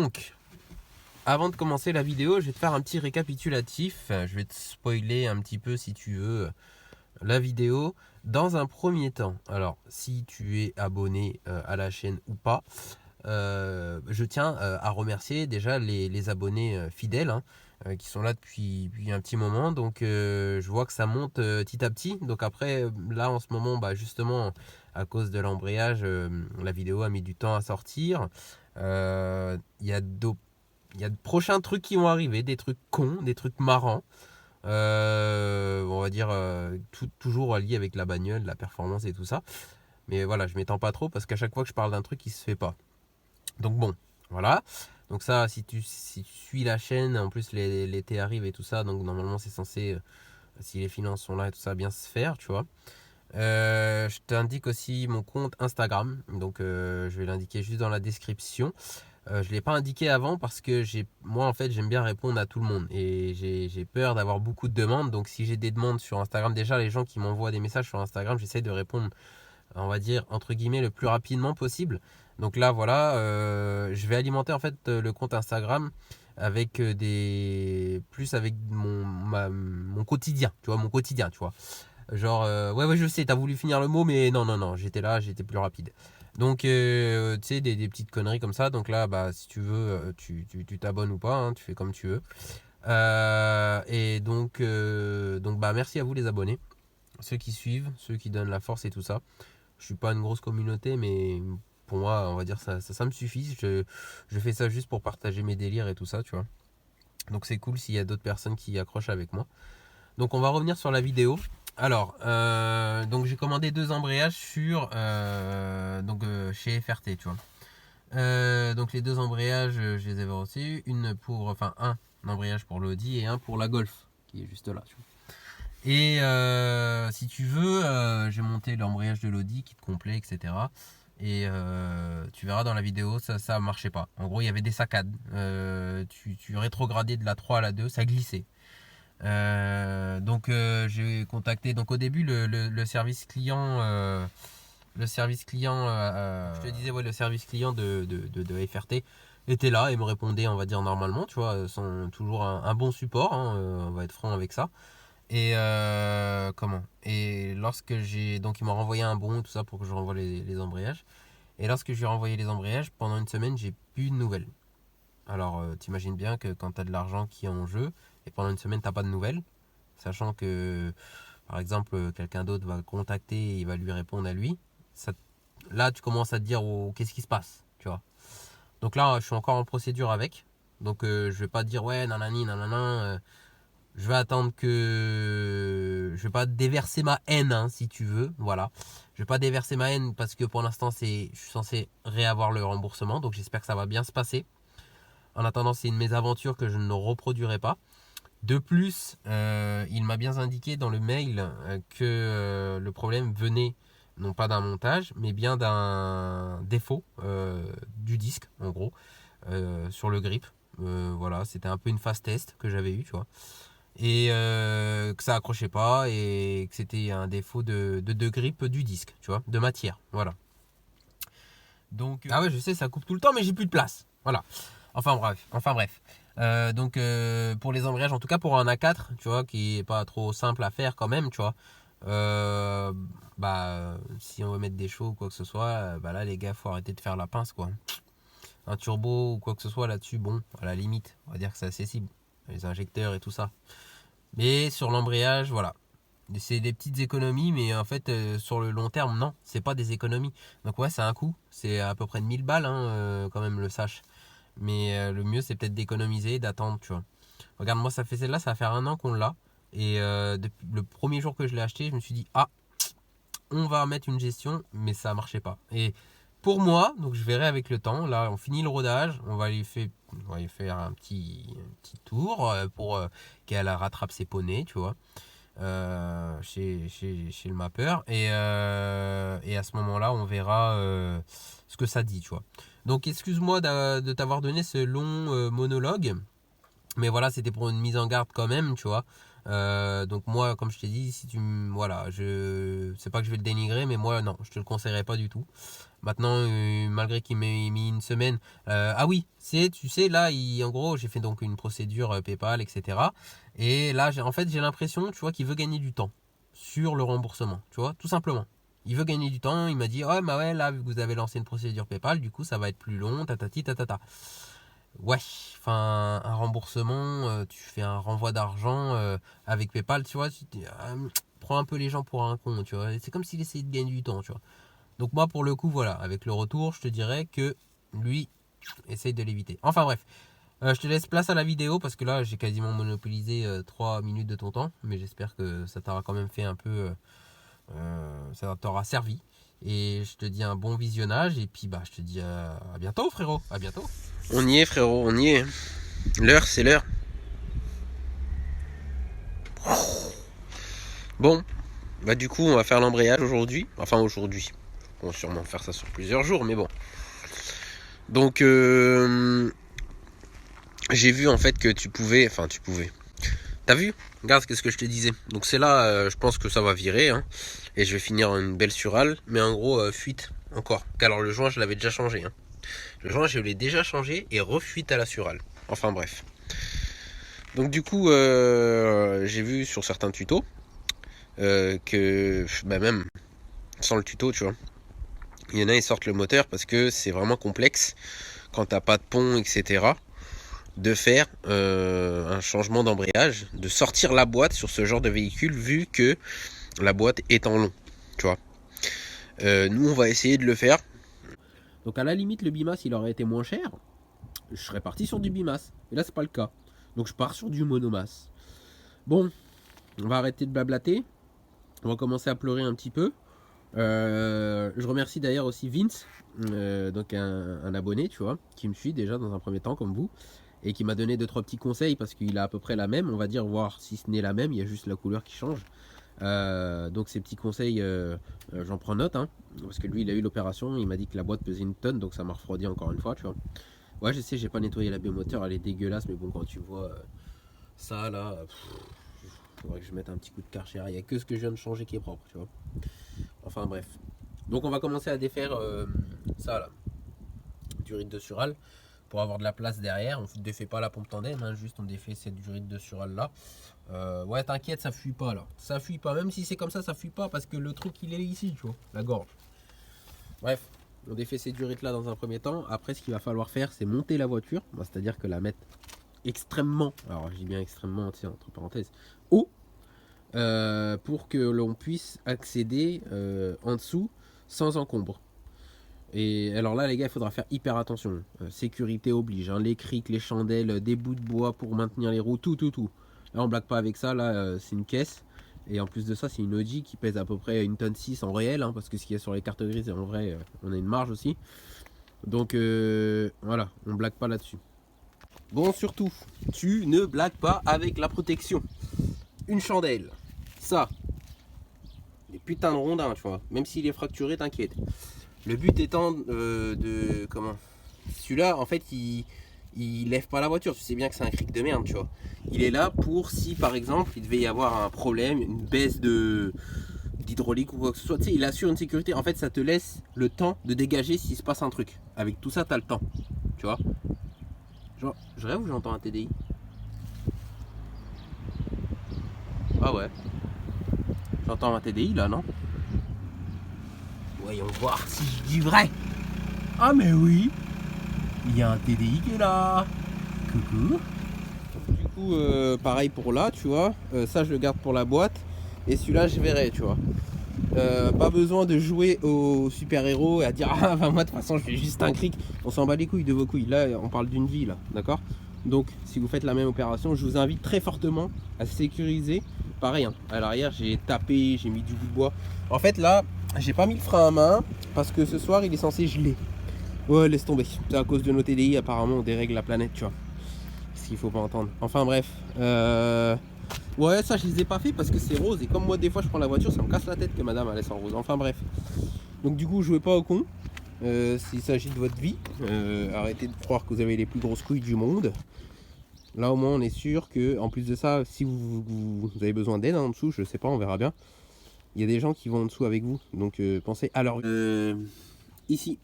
Donc, avant de commencer la vidéo, je vais te faire un petit récapitulatif. Je vais te spoiler un petit peu, si tu veux, la vidéo. Dans un premier temps, alors si tu es abonné à la chaîne ou pas, je tiens à remercier déjà les abonnés fidèles, hein, qui sont là depuis un petit moment. Donc je vois que ça monte petit à petit. Donc après, là en ce moment, justement, à cause de l'embrayage, la vidéo a mis du temps à sortir. Il y a de prochains trucs qui vont arriver, des trucs cons, des trucs marrants. On va dire toujours lié avec la bagnole, la performance et tout ça. Mais voilà, je m'étends pas trop parce qu'à chaque fois que je parle d'un truc, il se fait pas. Donc bon, voilà. Donc ça, si tu suis la chaîne, en plus l'été arrive et tout ça, donc normalement c'est censé, si les finances sont là et tout ça, bien se faire, tu vois. Je t'indique aussi mon compte Instagram, donc je vais l'indiquer juste dans la description. Je ne l'ai pas indiqué avant parce que moi en fait j'aime bien répondre à tout le monde et j'ai peur d'avoir beaucoup de demandes. Donc si j'ai des demandes sur Instagram, déjà les gens qui m'envoient des messages sur Instagram, j'essaie de répondre, on va dire entre guillemets, le plus rapidement possible. Donc là voilà, je vais alimenter en fait le compte Instagram avec avec mon quotidien, tu vois, tu vois. Genre, ouais, je sais, t'as voulu finir le mot, mais non, j'étais là, j'étais plus rapide. Donc, tu sais, des petites conneries comme ça. Donc là, si tu veux, tu t'abonnes ou pas, hein, tu fais comme tu veux. Et donc, merci à vous les abonnés, ceux qui suivent, ceux qui donnent la force et tout ça. Je suis pas une grosse communauté, mais pour moi, on va dire ça me suffit. Je fais ça juste pour partager mes délires et tout ça, tu vois. Donc c'est cool s'il y a d'autres personnes qui accrochent avec moi. Donc on va revenir sur la vidéo. Alors, donc j'ai commandé 2 embrayages chez FRT, tu vois. Donc les 2 embrayages, je les avais reçus, un embrayage pour l'Audi et un pour la Golf, qui est juste là, tu vois. Et si tu veux, j'ai monté l'embrayage de l'Audi, kit complet, etc. Et tu verras dans la vidéo, ça marchait pas. En gros, il y avait des saccades. Tu rétrogradais de la 3 à la 2, ça glissait. Donc j'ai contacté donc au début le service client, je te disais, ouais, le service client de FRT était là et me répondait, on va dire, normalement, tu vois, sont toujours un bon support, hein, on va être franc avec ça. Et lorsque donc ils m'ont renvoyé un bon, tout ça, pour que je renvoie les embrayages. Et lorsque j'ai renvoyé les embrayages, pendant une semaine, j'ai plus de nouvelles. Alors, t'imagines bien que quand t'as de l'argent qui est en jeu, et pendant une semaine, t'as pas de nouvelles, sachant que, par exemple, quelqu'un d'autre va le contacter et il va lui répondre à lui, ça, là, tu commences à te dire, oh, qu'est-ce qui se passe, tu vois. Donc là, je suis encore en procédure avec. Donc, je vais pas dire, ouais, nanani, nanana, je vais attendre que... Je vais pas déverser ma haine, hein, si tu veux, voilà. Je vais pas déverser ma haine parce que pour l'instant, je suis censé réavoir le remboursement, donc j'espère que ça va bien se passer. En attendant, c'est une mésaventure que je ne reproduirai pas. De plus, il m'a bien indiqué dans le mail que le problème venait non pas d'un montage, mais bien d'un défaut du disque, en gros, sur le grip. Voilà, c'était un peu une phase test que j'avais eu, tu vois. Et que ça accrochait pas et que c'était un défaut de grip du disque, tu vois, de matière, voilà. Donc, ah ouais, je sais, ça coupe tout le temps, mais j'ai plus de place. Voilà. Enfin bref. Donc pour les embrayages, en tout cas pour un A4, tu vois, qui est pas trop simple à faire quand même, tu vois. Si on veut mettre des chevaux ou quoi que ce soit, là les gars, faut arrêter de faire la pince, quoi. Un turbo ou quoi que ce soit là-dessus, bon, à la limite, on va dire que c'est accessible. Les injecteurs et tout ça. Mais sur l'embrayage, voilà. C'est des petites économies, mais en fait, sur le long terme, non, c'est pas des économies. Donc ouais, c'est un coût. C'est à peu près de 1000 balles, hein, quand même, le sache. Mais le mieux, c'est peut-être d'économiser et d'attendre, tu vois. Regarde, moi, ça fait celle-là, ça va faire un an qu'on l'a. Et depuis le premier jour que je l'ai acheté, je me suis dit, ah, on va mettre une gestion, mais ça marchait pas. Et pour moi, donc je verrai avec le temps, là, on finit le rodage, on va lui faire un petit tour pour qu'elle rattrape ses poneys, tu vois. Chez le mappeur et à ce moment là on verra ce que ça dit, tu vois. Donc excuse-moi de t'avoir donné ce long monologue, mais voilà, c'était pour une mise en garde quand même, tu vois. Donc moi, comme je t'ai dit, si tu voilà, je c'est pas que je vais le dénigrer, mais moi non, je te le conseillerais pas du tout. Maintenant, malgré qu'il m'ait mis une semaine, ah oui, tu sais là, en gros, j'ai fait donc une procédure PayPal, etc. Et là, en fait, j'ai l'impression, tu vois, qu'il veut gagner du temps sur le remboursement, tu vois, tout simplement. Il veut gagner du temps, il m'a dit, ouais, bah ouais, là, vu que vous avez lancé une procédure PayPal, du coup, ça va être plus long, tatati, tatata. Ouais, enfin, un remboursement, tu fais un renvoi d'argent avec PayPal, tu vois, prends un peu les gens pour un con, tu vois. C'est comme s'il essayait de gagner du temps, tu vois. Donc moi, pour le coup, voilà, avec le retour, je te dirais que lui, essaye de l'éviter. Enfin bref, je te laisse place à la vidéo parce que là, j'ai quasiment monopolisé 3 minutes de ton temps, mais j'espère que ça t'aura quand même fait un peu, ça t'aura servi. Et je te dis un bon visionnage et puis bah je te dis à bientôt frérot, à bientôt. On y est frérot, on y est. L'heure c'est l'heure. Bon, bah du coup on va faire l'embrayage aujourd'hui. Enfin aujourd'hui. On va sûrement faire ça sur plusieurs jours, mais bon. Donc j'ai vu en fait que tu pouvais. T'as vu? Regarde ce que je te disais. Donc c'est là, je pense que ça va virer. Hein, et je vais finir une belle surale. Mais en gros, fuite encore. Alors le joint, je l'avais déjà changé. Hein. Le joint, je l'ai déjà changé et refuite à la surale. Enfin bref. Donc du coup, j'ai vu sur certains tutos que bah, même sans le tuto, tu vois, il y en a ils sortent le moteur parce que c'est vraiment complexe quand t'as pas de pont, etc. de faire un changement d'embrayage, de sortir la boîte sur ce genre de véhicule vu que la boîte est en long, tu vois. Nous on va essayer de le faire. Donc à la limite le bimas il aurait été moins cher, je serais parti sur du bimas. Et là c'est pas le cas. Donc je pars sur du monomasse. Bon, on va arrêter de blablater. On va commencer à pleurer un petit peu. Je remercie d'ailleurs aussi Vince, donc un abonné, tu vois, qui me suit déjà dans un premier temps comme vous, et qui m'a donné 2-3 petits conseils parce qu'il a à peu près la même, on va dire, voire si ce n'est la même, il y a juste la couleur qui change. Donc ces petits conseils, j'en prends note, hein, parce que lui il a eu l'opération, il m'a dit que la boîte pesait 1 tonne, donc ça m'a refroidi encore une fois, tu vois. Ouais, je sais, j'ai pas nettoyé la biomoteur, elle est dégueulasse, mais bon, quand tu vois ça là, il faudrait que je mette un petit coup de Karcher, il n'y a que ce que je viens de changer qui est propre, tu vois. Enfin bref. Donc on va commencer à défaire ça là, durite de sural, pour avoir de la place derrière. On ne défait pas la pompe tandem, hein, juste on défait cette durite de sural là. Ouais, t'inquiète, ça fuit pas là. Ça fuit pas, même si c'est comme ça fuit pas parce que le truc il est ici, tu vois, la gorge. Bref, on défait ces durites là dans un premier temps. Après, ce qu'il va falloir faire, c'est monter la voiture, c'est-à-dire que la mettre extrêmement, alors je dis bien extrêmement, entre parenthèses, haut, pour que l'on puisse accéder en dessous sans encombre. Et alors là les gars, il faudra faire hyper attention, sécurité oblige, hein, les crics, les chandelles, des bouts de bois pour maintenir les roues, tout. Là on blague pas avec ça, là c'est une caisse, et en plus de ça c'est une Audi qui pèse à peu près 1 tonne 6 en réel, hein, parce que ce qu'il y a sur les cartes grises, en vrai on a une marge aussi. Donc voilà, on blague pas là-dessus. Bon, surtout, tu ne blagues pas avec la protection. Une chandelle, ça, des putains de rondins, tu vois, même s'il est fracturé, t'inquiète. Le but étant de comment, celui-là en fait il lève pas la voiture, tu sais bien que c'est un cric de merde, tu vois. Il est là pour si par exemple il devait y avoir un problème, une baisse d'hydraulique ou quoi que ce soit, tu sais, il assure une sécurité. En fait ça te laisse le temps de dégager s'il se passe un truc. Avec tout ça t'as le temps, tu vois. Genre, je rêve ou j'entends un TDI? Ah ouais, j'entends un TDI là, non? Voyons voir si je dis vrai. Ah mais oui, il y a un TDI qui est là. Coucou. Du coup, pareil pour là, tu vois. Ça, je le garde pour la boîte. Et celui-là, je verrai, tu vois. Pas besoin de jouer au super-héros et à dire ah bah moi de toute façon je fais juste un cric. On s'en bat les couilles de vos couilles. Là, on parle d'une vie, là, d'accord? Donc, si vous faites la même opération, je vous invite très fortement à sécuriser. Pareil, hein, à l'arrière, j'ai tapé, j'ai mis du bout de bois. En fait, là, j'ai pas mis le frein à main parce que ce soir, il est censé geler. Ouais, laisse tomber. C'est à cause de nos TDI, apparemment, on dérègle la planète, tu vois. Ce qu'il faut pas entendre. Enfin, bref. Ouais, ça, je les ai pas fait parce que c'est rose. Et comme moi, des fois, je prends la voiture, ça me casse la tête que madame, elle laisse en rose. Enfin, bref. Donc, du coup, jouez pas au con. S'il s'agit de votre vie, arrêtez de croire que vous avez les plus grosses couilles du monde. Là au moins on est sûr que, en plus de ça, si vous avez besoin d'aide en dessous, je sais pas, on verra bien. Il y a des gens qui vont en dessous avec vous, donc pensez. Alors, ici,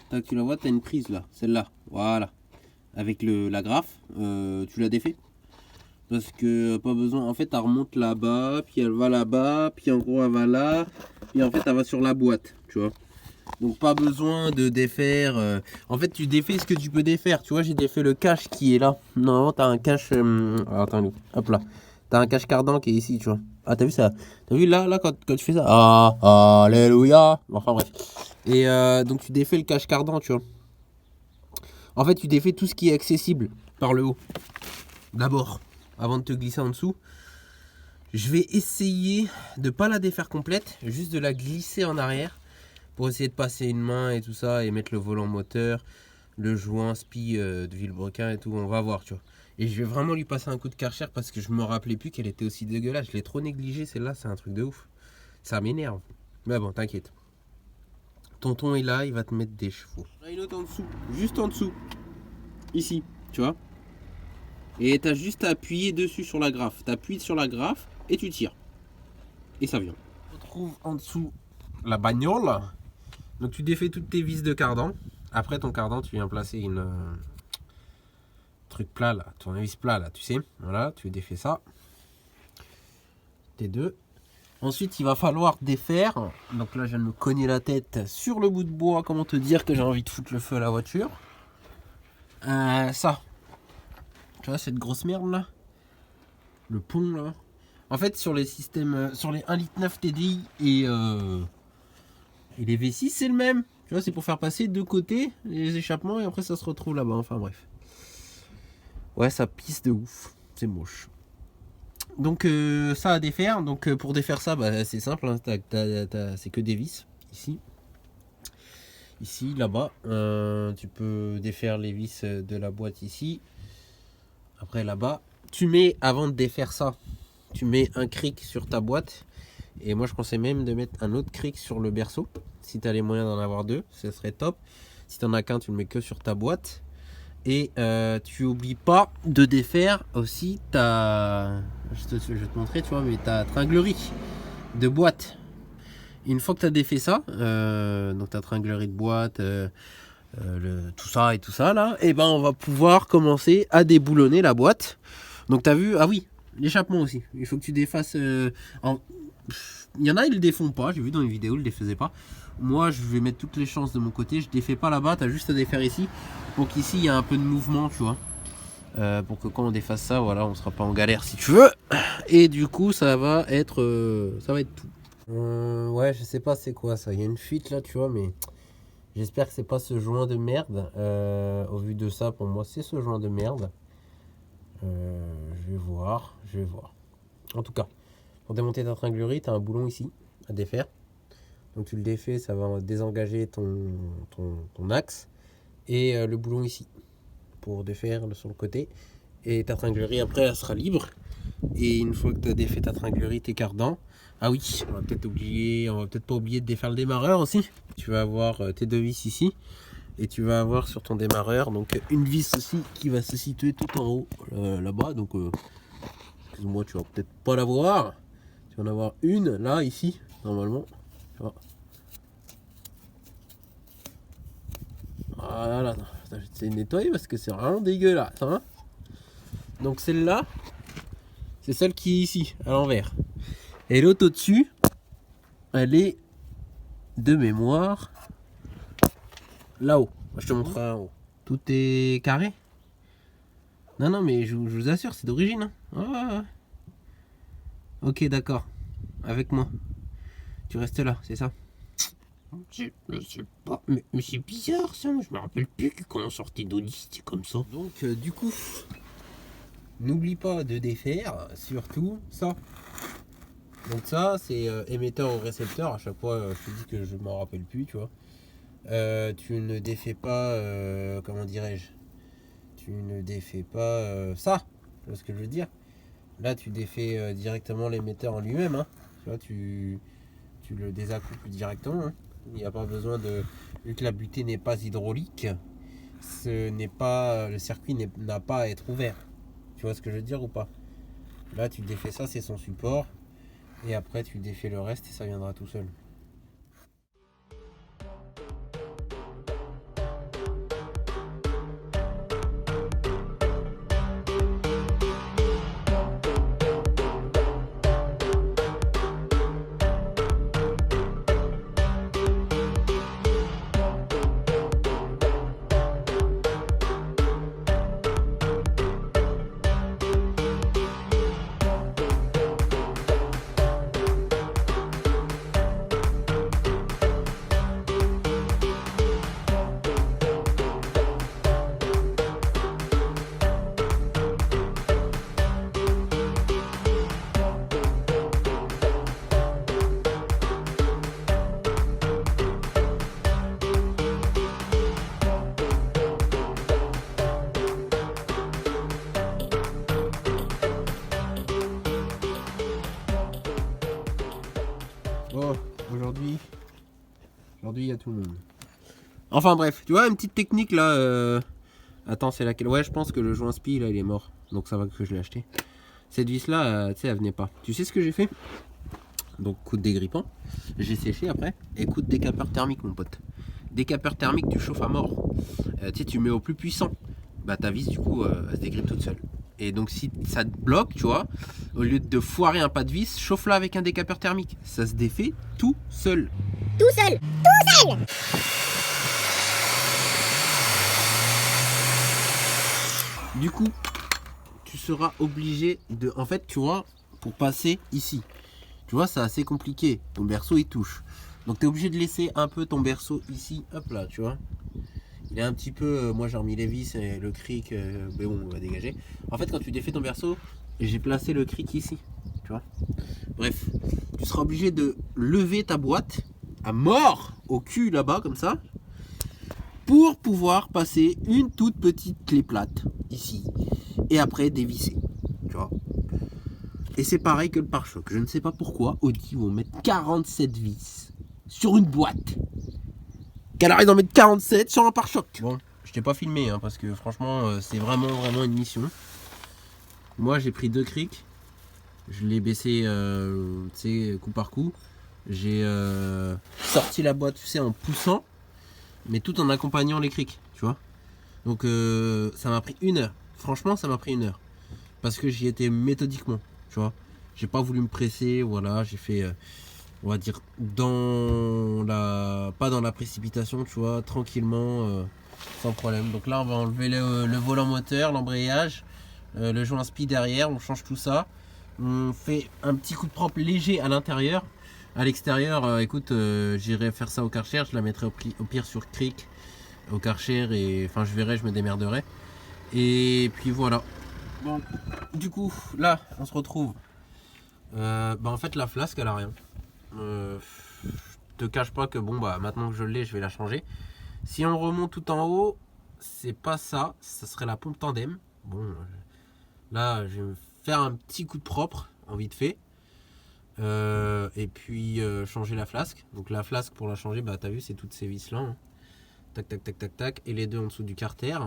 tac, tu la vois, tu as une prise là, celle-là, voilà. Avec la graffe, tu la défais. Parce que pas besoin, en fait elle remonte là-bas, puis elle va là-bas, puis en gros elle va là, puis en fait elle va sur la boîte, tu vois. Donc pas besoin de défaire. En fait tu défais ce que tu peux défaire. Tu vois, j'ai défait le cache qui est là. Normalement t'as un cache. Attends, hop là. T'as un cache cardan qui est ici, tu vois. Ah t'as vu ça? T'as vu là quand tu fais ça? Ah, alléluia. Enfin bref. Et donc tu défais le cache cardan, tu vois. En fait tu défais tout ce qui est accessible par le haut. D'abord, avant de te glisser en dessous. Je vais essayer de pas la défaire complète, juste de la glisser en arrière pour essayer de passer une main et tout ça et mettre le volant moteur, le joint spi de Villebrequin et tout. On va voir, tu vois. Et je vais vraiment lui passer un coup de Karcher parce que je me rappelais plus qu'elle était aussi dégueulasse. Je l'ai trop négligée, celle-là, c'est un truc de ouf. Ça m'énerve. Mais bon, t'inquiète. Tonton est là, il va te mettre des chevaux. Là, une autre en dessous, juste en dessous. Ici, tu vois. Et t'as juste à appuyer dessus sur la graffe. T'appuies sur la graffe et tu tires. Et ça vient. On retrouve en dessous la bagnole. Donc tu défais toutes tes vis de cardan. Après ton cardan, tu viens placer une truc plat là, tournevis plat là, tu sais. Voilà, tu défais ça. Tes deux. Ensuite, il va falloir défaire. Donc là, je viens de me cogner la tête sur le bout de bois. Comment te dire que j'ai envie de foutre le feu à la voiture. Ça. Tu vois cette grosse merde là. Le pont là. En fait, sur les systèmes, sur les 1,9 litre TDI et les V6, c'est le même. Tu vois, c'est pour faire passer de côté les échappements et après ça se retrouve là-bas. Enfin bref. Ouais, ça pisse de ouf. C'est moche. Donc ça à défaire. Donc pour défaire ça, bah, c'est simple. Hein. C'est que des vis. Ici. Ici, là-bas. Tu peux défaire les vis de la boîte ici. Après là-bas. Tu mets, avant de défaire ça, tu mets un cric sur ta boîte. Et moi je conseille même de mettre un autre cric sur le berceau. Si tu as les moyens d'en avoir deux, ce serait top. Si tu n'en as qu'un, tu le mets que sur ta boîte. Et tu oublies pas de défaire aussi ta... Je vais te montrer, tu vois, mais ta tringlerie de boîte. Une fois que tu as défait ça, donc ta tringlerie de boîte, tout ça et tout ça là, et ben on va pouvoir commencer à déboulonner la boîte. Donc tu as vu, ah oui, l'échappement aussi. Il faut que tu défasses... Il y en a, ils le défont pas, j'ai vu dans les vidéos, ils le défaisaient pas. Moi, je vais mettre toutes les chances de mon côté. Je défais pas là-bas, tu as juste à défaire ici. Pour qu'ici, il y a un peu de mouvement, tu vois. Pour que quand on défasse ça, voilà, on sera pas en galère si tu veux. Et du coup, ça va être tout. Ouais, je sais pas c'est quoi ça. Il y a une fuite là, tu vois, mais j'espère que c'est pas ce joint de merde. Au vu de ça, pour moi, c'est ce joint de merde. Je vais voir. En tout cas, pour démonter ta tringlerie, tu as un boulon ici à défaire. Donc tu le défais, ça va désengager ton axe. Et le boulon ici pour défaire sur le côté. Et ta tringlerie après elle sera libre. Et une fois que tu as défait ta tringlerie, tes cardans. Ah oui, on va peut-être pas oublier de défaire le démarreur aussi. Tu vas avoir tes deux vis ici. Et tu vas avoir sur ton démarreur donc une vis aussi qui va se situer tout en haut là-bas. Donc excuse-moi, tu vas peut-être pas la voir. Tu vas en avoir une là, ici, normalement. Tu vois. Voilà, j'essaie de nettoyer parce que c'est vraiment dégueulasse. Hein. Donc celle-là, c'est celle qui est ici, à l'envers. Et l'autre au-dessus, elle est de mémoire là-haut. Je te montrerai en haut. Tout est carré. Non, mais je vous assure, c'est d'origine. Hein. Ouais. Ok, d'accord. Avec moi. Tu restes là, c'est ça? Mais c'est pas. Mais c'est bizarre ça, je me rappelle plus que quand on sortait d'Audi, c'était comme ça. Donc, du coup, n'oublie pas de défaire, surtout ça. Donc, ça, c'est émetteur ou récepteur. À chaque fois, je te dis que je m'en rappelle plus, tu vois. Tu ne défais pas. Comment dirais-je? Tu ne défais pas ça. Tu vois ce que je veux dire? Là, tu défais directement l'émetteur en lui-même. Hein. Tu vois, tu le désaccouples directement. Hein. Il n'y a pas besoin de... Vu que la butée n'est pas hydraulique, le circuit n'a pas à être ouvert. Tu vois ce que je veux dire ou pas? Là, tu défais ça, c'est son support. Et après, tu défais le reste et ça viendra tout seul. Oh, aujourd'hui, il y a tout le monde. Enfin bref, tu vois, une petite technique là. Attends, c'est laquelle? Ouais, je pense que le joint spi là, il est mort. Donc ça va que je l'ai acheté. Cette vis là, tu sais, elle venait pas. Tu sais ce que j'ai fait? Donc coup de dégrippant. J'ai séché après. Et coup de décapeur thermique, mon pote. Décapeur thermique, tu chauffes à mort. Tu sais, tu mets au plus puissant. Bah ta vis, du coup, elle se dégrippe toute seule. Et donc si ça te bloque, tu vois, au lieu de foirer un pas de vis, chauffe-la avec un décapeur thermique. Ça se défait tout seul. Tout seul. Tout seul. Du coup, tu seras obligé de... En fait, tu vois, pour passer ici, tu vois, c'est assez compliqué. Ton berceau, il touche. Donc tu es obligé de laisser un peu ton berceau ici, hop là, tu vois. Il est un petit peu... moi j'ai remis les vis et le cric, mais bon, on va dégager. En fait, quand tu défais ton berceau, j'ai placé le cric ici, tu vois. Bref, tu seras obligé de lever ta boîte à mort au cul là-bas, comme ça, pour pouvoir passer une toute petite clé plate ici. Et après dévisser, tu vois. Et c'est pareil que le pare-choc. Je ne sais pas pourquoi Audi vont mettre 47 vis sur une boîte. Qu'elle arrive d'en mettre 47 sur un pare-choc. Bon, je t'ai pas filmé hein, parce que franchement c'est vraiment une mission. Moi j'ai pris 2 crics. Je l'ai baissé tu sais, coup par coup. J'ai sorti la boîte, tu sais, en poussant, mais tout en accompagnant les crics, tu vois. Donc ça m'a pris 1 heure. Franchement ça m'a pris 1 heure. Parce que j'y étais méthodiquement, tu vois. J'ai pas voulu me presser, voilà, j'ai fait, on va dire, pas dans la précipitation, tu vois, tranquillement, sans problème. Donc là, on va enlever le volant moteur, l'embrayage, le joint spi derrière, on change tout ça. On fait un petit coup de propre léger à l'intérieur. À l'extérieur, écoute, j'irai faire ça au Karcher, je la mettrai au pire sur cric, au Karcher, et enfin, je verrai, je me démerderai. Et puis voilà. Bon, du coup, là, on se retrouve. En fait, la flasque, elle a rien. Je te cache pas que bon, bah maintenant que je l'ai, je vais la changer. Si on remonte tout en haut, c'est pas ça. Ça serait la pompe tandem. Bon, là, je vais me faire un petit coup de propre, en vite fait. Et puis changer la flasque. Donc la flasque, pour la changer, bah t'as vu, c'est toutes ces vis là. Hein. Tac, tac, tac, tac, tac. Et les deux en dessous du carter.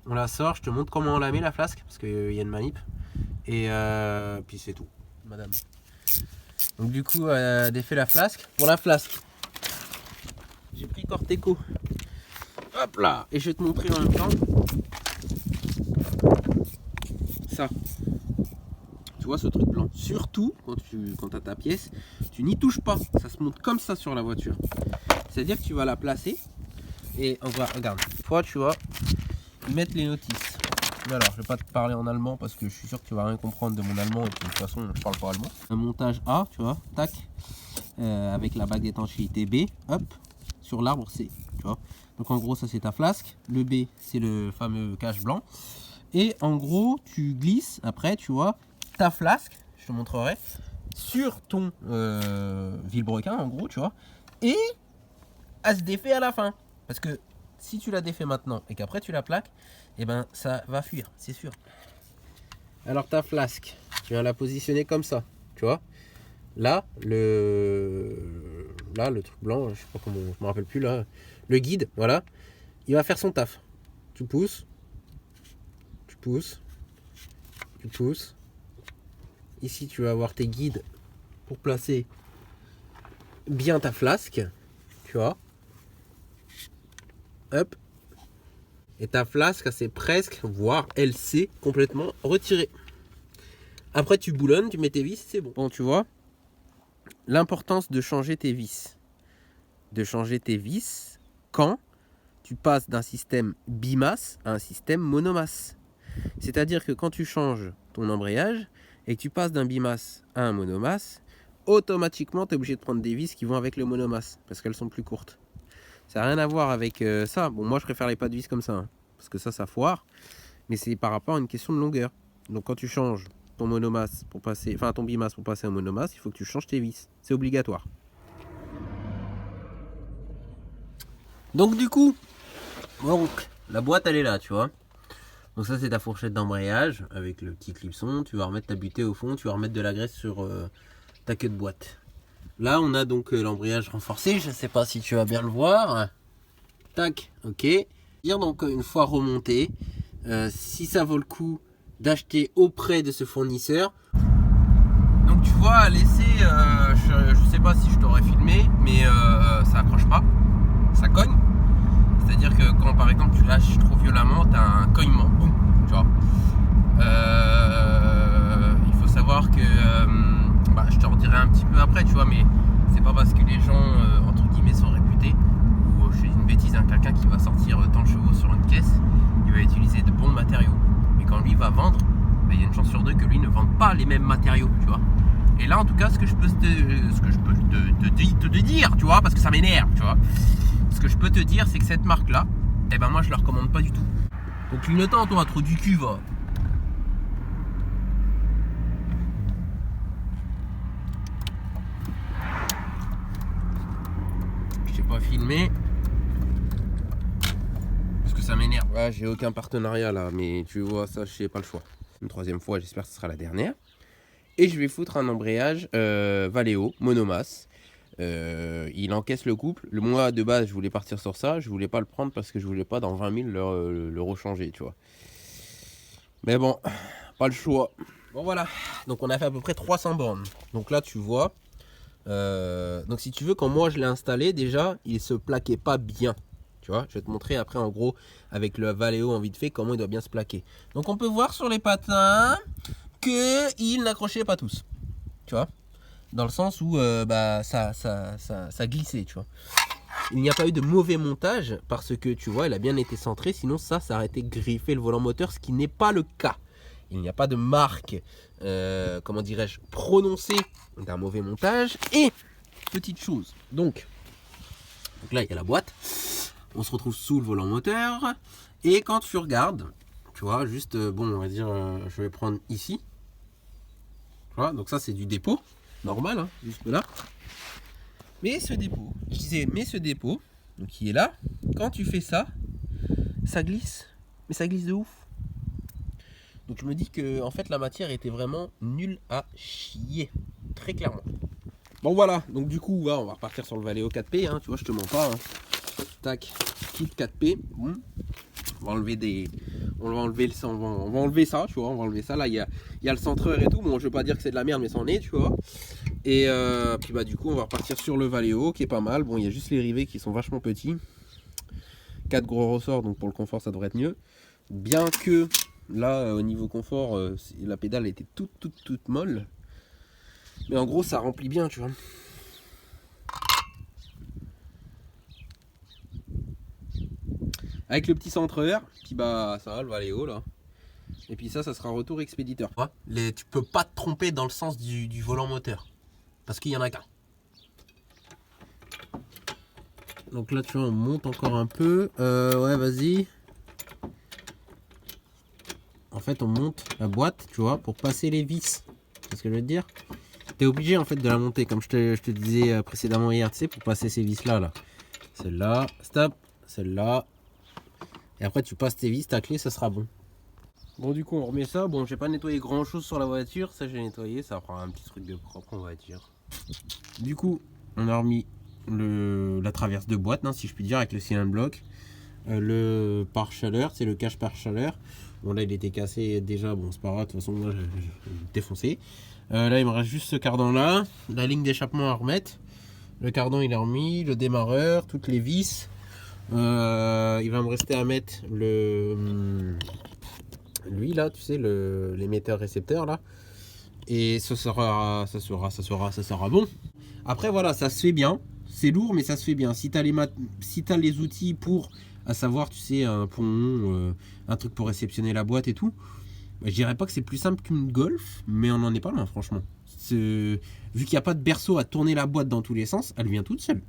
On la sort, je te montre comment on la met la flasque, parce qu'il y a une manip. Et puis c'est tout, madame. Donc du coup, défait la flasque. Pour la flasque, j'ai pris Corteco. Hop là. Et je vais te montrer en même temps. Ça. Tu vois ce truc blanc. Surtout quand tu as ta pièce, tu n'y touches pas. Ça se monte comme ça sur la voiture. C'est-à-dire que tu vas la placer. Et on va, regarde, toi tu vas mettre les notices. Alors, je vais pas te parler en allemand parce que je suis sûr que tu vas rien comprendre de mon allemand et que de toute façon, je parle pas allemand. Un montage A, tu vois, tac, avec la bague d'étanchéité B, hop, sur l'arbre C, tu vois. Donc en gros, ça c'est ta flasque. Le B, c'est le fameux cache blanc. Et en gros, tu glisses après, tu vois, ta flasque, je te montrerai, sur ton vilebrequin, en gros, tu vois, et elle se défait à la fin. Parce que si tu la défais maintenant et qu'après tu la plaques, et ben ça va fuir, c'est sûr. Alors ta flasque, tu vas la positionner comme ça, tu vois. Là, le truc blanc, je sais pas comment, je me rappelle plus là, le guide, voilà, il va faire son taf. tu pousses, tu pousses, tu pousses. Ici, tu vas avoir tes guides pour placer bien ta flasque, tu vois. Hop. Et ta flasque, c'est presque, voire elle s'est complètement retirée. Après, tu boulonnes, tu mets tes vis, c'est bon. Bon, tu vois, l'importance de changer tes vis. De changer tes vis quand tu passes d'un système bimasse à un système monomasse. C'est-à-dire que quand tu changes ton embrayage et que tu passes d'un bimasse à un monomasse, automatiquement, tu es obligé de prendre des vis qui vont avec le monomasse parce qu'elles sont plus courtes. Ça n'a rien à voir avec ça. Bon, moi, je préfère les pas de vis comme ça, hein, parce que ça foire. Mais c'est par rapport à une question de longueur. Donc, quand tu changes ton monomasse pour passer, enfin ton bimasse pour passer à un monomasse, il faut que tu changes tes vis. C'est obligatoire. Donc, du coup, la boîte, elle est là, tu vois. Donc ça, c'est ta fourchette d'embrayage avec le petit clipson. Tu vas remettre ta butée au fond, tu vas remettre de la graisse sur ta queue de boîte. Là, on a donc l'embrayage renforcé. Je ne sais pas si tu vas bien le voir. Tac, ok. Donc, une fois remonté, si ça vaut le coup d'acheter auprès de ce fournisseur. Donc, tu vois, laisser, je sais pas si je t'aurais filmé, mais ça accroche pas, ça cogne. C'est-à-dire que quand par exemple tu lâches trop violemment, tu as un cognement, boum, tu vois. Il faut savoir que, je te redirai un petit peu après, tu vois, mais c'est pas parce que les gens, entre guillemets, sont réputés, ou je fais une bêtise, hein, quelqu'un qui va sortir tant de chevaux sur une caisse, il va utiliser de bons matériaux. Mais quand lui va vendre, il y a une chance sur deux que lui ne vende pas les mêmes matériaux, tu vois. Et là, en tout cas, ce que je peux te dire, tu vois, parce que ça m'énerve, tu vois. Ce que je peux te dire, c'est que cette marque-là, eh ben moi, je la recommande pas du tout. Donc, clignotant, toi, trop du cul, va. Je t'ai pas filmé. Parce que ça m'énerve. Ouais, j'ai aucun partenariat là, mais tu vois, ça, je sais pas le choix. Une troisième fois, j'espère que ce sera la dernière. Et je vais foutre un embrayage Valeo, monomasse. Il encaisse le couple. Le mois de base, je voulais partir sur ça. Je voulais pas le prendre parce que je voulais pas dans 20 000 le rechanger, tu vois. Mais bon, pas le choix. Bon voilà. Donc on a fait à peu près 300 bornes. Donc là, tu vois. Donc si tu veux, quand moi je l'ai installé, déjà, il se plaquait pas bien. Tu vois, je vais te montrer après en gros avec le Valeo en vite fait comment il doit bien se plaquer. Donc on peut voir sur les patins qu'ils n'accrochaient pas tous. Tu vois, dans le sens où ça glissait, tu vois. Il n'y a pas eu de mauvais montage parce que tu vois, il a bien été centré, sinon ça aurait été griffé le volant moteur, ce qui n'est pas le cas. Il n'y a pas de marque, comment dirais-je, prononcée d'un mauvais montage. Et, petite chose, donc là il y a la boîte, on se retrouve sous le volant moteur, et quand tu regardes, tu vois, juste, on va dire, je vais prendre ici, voilà, donc ça c'est du dépôt, normal, hein, jusque là. Mais ce dépôt, donc qui est là, quand tu fais ça, ça glisse, mais ça glisse de ouf. Donc je me dis que en fait la matière était vraiment nulle à chier, très clairement. Bon voilà, donc du coup on va repartir sur le Valeo 4P, hein, tu vois, je te mens pas. Hein. Tac, kit 4P, boum. On va enlever ça, tu vois, on va enlever ça. Là il y a le centreur et tout, bon je veux pas dire que c'est de la merde mais c'en est, tu vois. Et puis du coup on va repartir sur le Valeo qui est pas mal. Bon il y a juste les rivets qui sont vachement petits. 4 gros ressorts, donc pour le confort ça devrait être mieux. Bien que là au niveau confort la pédale était toute molle. Mais en gros ça remplit bien, tu vois. Avec le petit centreur, puis ça va le Valeo là. Et puis ça sera un retour expéditeur. Tu peux pas te tromper dans le sens du volant moteur. Parce qu'il y en a qu'un. Donc là tu vois on monte encore un peu. Ouais vas-y. En fait on monte la boîte, tu vois, pour passer les vis. C'est ce que je veux te dire. Tu es obligé en fait de la monter comme je te disais précédemment hier, tu sais, pour passer ces vis là. Celle-là, stop, celle-là. Et après tu passes tes vis, ta clé, ça sera bon. Bon du coup on remet ça. Bon j'ai pas nettoyé grand chose sur la voiture, ça j'ai nettoyé, ça fera un petit truc de propre on va dire. Du coup on a remis la traverse de boîte, hein, si je puis dire, avec le cylindre bloc. le pare-chaleur, c'est le cache pare-chaleur. Bon là il était cassé déjà, bon c'est pas grave, de toute façon moi j'ai défoncé. Là il me reste juste ce cardan là, la ligne d'échappement à remettre. Le cardan il est remis, le démarreur, toutes les vis. Il va me rester à mettre lui là, tu sais, l'émetteur récepteur là. Et ça sera bon. Après voilà, ça se fait bien. C'est lourd mais ça se fait bien. Si tu as les outils pour, à savoir, tu sais, un pont, un truc pour réceptionner la boîte et tout, bah, je dirais pas que c'est plus simple qu'une Golf, mais on n'en est pas loin franchement. Vu qu'il n'y a pas de berceau à tourner la boîte dans tous les sens, elle vient toute seule.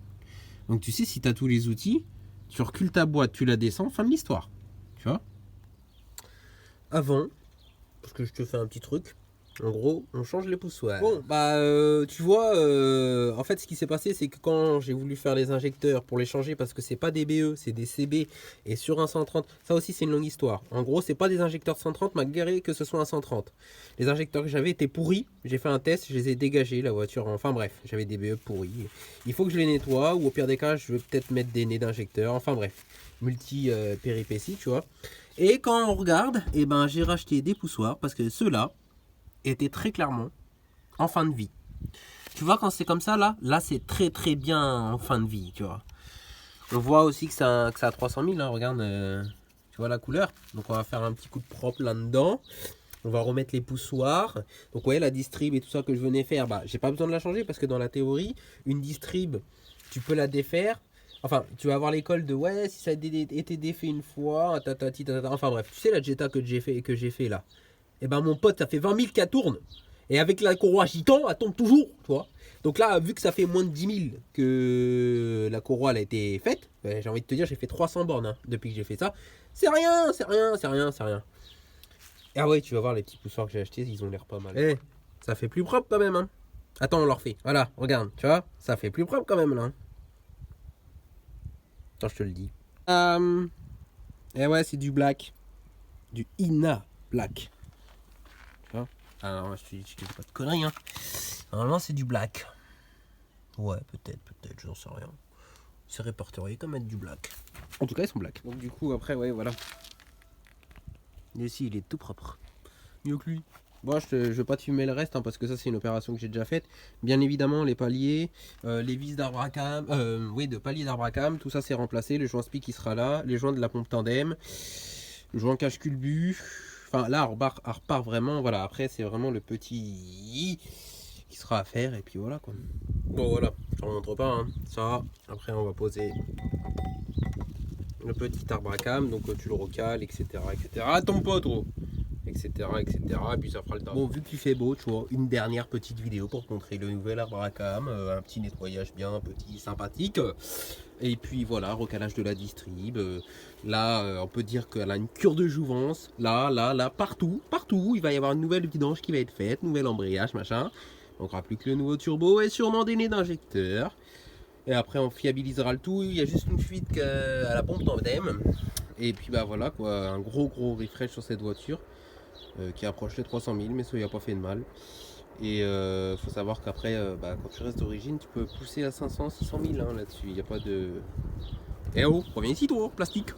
Donc tu sais, si tu as tous les outils, tu recules ta boîte, tu la descends, fin de l'histoire. Tu vois? Avant, parce que je te fais un petit truc. En gros, on change les poussoirs. Bon, bah, tu vois, en fait, ce qui s'est passé, c'est que quand j'ai voulu faire les injecteurs pour les changer, parce que c'est pas des BE, c'est des CB, et sur un 130, ça aussi, c'est une longue histoire. En gros, c'est pas des injecteurs de 130, malgré que ce soit un 130. Les injecteurs que j'avais étaient pourris. J'ai fait un test, je les ai dégagés, la voiture. Enfin bref, j'avais des BE pourris. Il faut que je les nettoie, ou au pire des cas, je vais peut-être mettre des nez d'injecteurs. Enfin bref, multi-péripéties, tu vois. Et quand on regarde, eh ben, j'ai racheté des poussoirs, parce que ceux-là était très clairement en fin de vie. Tu vois, quand c'est comme ça, là c'est très très bien en fin de vie, tu vois. On voit aussi que ça a 300 000, hein, regarde, tu vois la couleur. Donc on va faire un petit coup de propre là-dedans. On va remettre les poussoirs. Donc ouais, la distrib et tout ça que je venais faire, bah j'ai pas besoin de la changer parce que dans la théorie, une distrib, tu peux la défaire. Enfin, tu vas avoir l'école de ouais, si ça a été défait une fois, enfin bref, tu sais la Jetta que j'ai fait là. Et ben mon pote, ça fait 20 000 qu'elle tourne. Et avec la courroie gitan, elle tourne toujours, tu vois. Donc là, vu que ça fait moins de 10 000 que la courroie elle a été faite, j'ai envie de te dire, j'ai fait 300 bornes hein, depuis que j'ai fait ça. C'est rien, c'est rien, c'est rien, c'est rien. Et ah ouais, tu vas voir les petits poussoirs que j'ai achetés, ils ont l'air pas mal. Eh, ça fait plus propre quand même. Hein. Attends, on leur fait. Voilà, regarde, tu vois, ça fait plus propre quand même là. Attends, je te le dis. Et ouais, c'est du black. Du Ina Black. Alors, je te dis pas de conneries. Hein. Normalement, c'est du black. Ouais, peut-être, j'en sais rien. C'est répertorié comme être du black. En tout cas, ils sont black. Donc, du coup, après, ouais, voilà. Ici, il est tout propre. Mieux que lui. Bon, je vais pas te fumer le reste, hein, parce que ça, c'est une opération que j'ai déjà faite. Bien évidemment, les paliers, les vis d'arbre à cam, oui, de palier d'arbre à cam, tout ça, c'est remplacé. Le joint SPI qui sera là, les joints de la pompe tandem, le joint cache-culbu. Enfin là on repart vraiment, voilà, après c'est vraiment le petit qui sera à faire et puis voilà quoi. Bon voilà, je ne montre pas hein. Ça, après on va poser le petit arbre à cam, donc tu le recales, etc. Tombe pas trop, etc. Et puis ça fera le temps. Bon, vu qu'il fait beau, tu vois, une dernière petite vidéo pour te montrer le nouvel arbre à cam, un petit nettoyage bien petit, sympathique. Et puis voilà, recalage de la distrib. Là, on peut dire qu'elle a une cure de jouvence. Là, partout, il va y avoir une nouvelle vidange qui va être faite, nouvel embrayage, machin. On n'aura plus que le nouveau turbo et sûrement des nez d'injecteur. Et après, on fiabilisera le tout. Il y a juste une fuite à la pompe tandem. Et puis bah voilà quoi, un gros refresh sur cette voiture qui approche les 300 000, mais ça n'y a pas fait de mal. Et faut savoir qu'après, quand tu restes d'origine, tu peux pousser à 500, 600 000 hein, là-dessus. Il n'y a pas de. Eh oh, reviens ici toi, plastique.